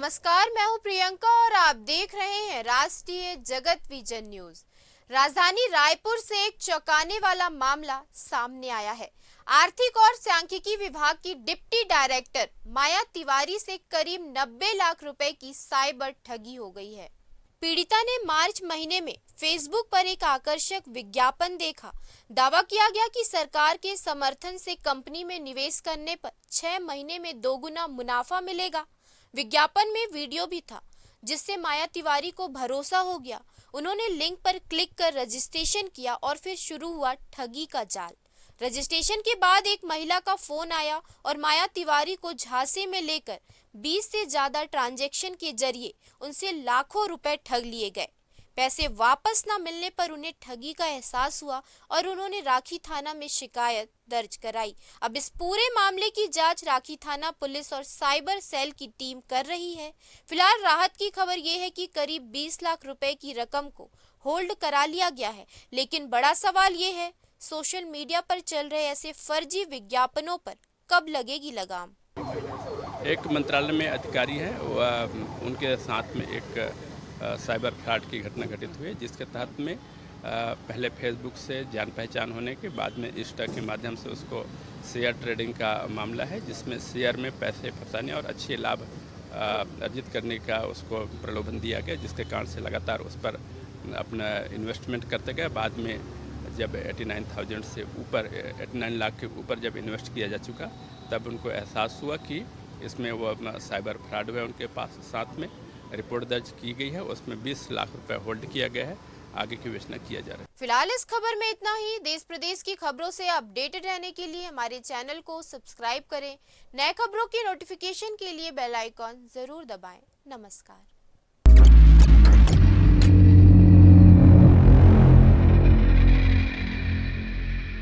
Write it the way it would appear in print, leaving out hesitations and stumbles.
नमस्कार, मैं हूं प्रियंका और आप देख रहे हैं राष्ट्रीय जगत विजन न्यूज। राजधानी रायपुर से एक चौंकाने वाला मामला सामने आया है। आर्थिक और सांख्यिकी विभाग की डिप्टी डायरेक्टर माया तिवारी से करीब 90 लाख रुपए की साइबर ठगी हो गई है। पीड़िता ने मार्च महीने में फेसबुक पर एक आकर्षक विज्ञापन देखा। दावा किया गया कि सरकार के समर्थन से कंपनी में निवेश करने पर 6 महीने में 2 गुना मुनाफा मिलेगा। विज्ञापन में वीडियो भी था, जिससे माया तिवारी को भरोसा हो गया। उन्होंने लिंक पर क्लिक कर रजिस्ट्रेशन किया और फिर शुरू हुआ ठगी का जाल। रजिस्ट्रेशन के बाद एक महिला का फोन आया और माया तिवारी को झांसे में लेकर 20 से ज्यादा ट्रांजैक्शन के जरिए उनसे लाखों रुपए ठग लिए गए। पैसे वापस न मिलने पर उन्हें ठगी का एहसास हुआ और उन्होंने राखी थाना में शिकायत दर्ज कराई। अब इस पूरे मामले की जांच राखी थाना पुलिस और साइबर सेल की टीम कर रही है। फिलहाल राहत की खबर ये है कि करीब 20 लाख रुपए की रकम को होल्ड करा लिया गया है। लेकिन बड़ा सवाल ये है, सोशल मीडिया पर चल रहे ऐसे फर्जी विज्ञापनों पर कब लगेगी लगाम? एक मंत्रालय में अधिकारी है, उनके साथ में एक साइबर फ्रॉड की घटना घटित हुई, जिसके तहत में पहले फेसबुक से जान पहचान होने के बाद में इंस्टा के माध्यम से उसको शेयर ट्रेडिंग का मामला है, जिसमें शेयर में पैसे फंसाने और अच्छे लाभ अर्जित करने का उसको प्रलोभन दिया गया, जिसके कारण से लगातार उस पर अपना इन्वेस्टमेंट करते गए। बाद में जब 89,000 से ऊपर 89 लाख के ऊपर जब इन्वेस्ट किया जा चुका, तब उनको एहसास हुआ कि इसमें वो साइबर फ्रॉड है। उनके पास साथ में रिपोर्ट दर्ज की गई है, उसमें 20 लाख रुपए होल्ड किया गया है। आगे की विवेचना किया जा रहा है। फिलहाल इस खबर में इतना ही। देश प्रदेश की खबरों से अपडेटेड रहने के लिए हमारे चैनल को सब्सक्राइब करें। नए खबरों की नोटिफिकेशन के लिए बेल आइकॉन जरूर दबाएं। नमस्कार।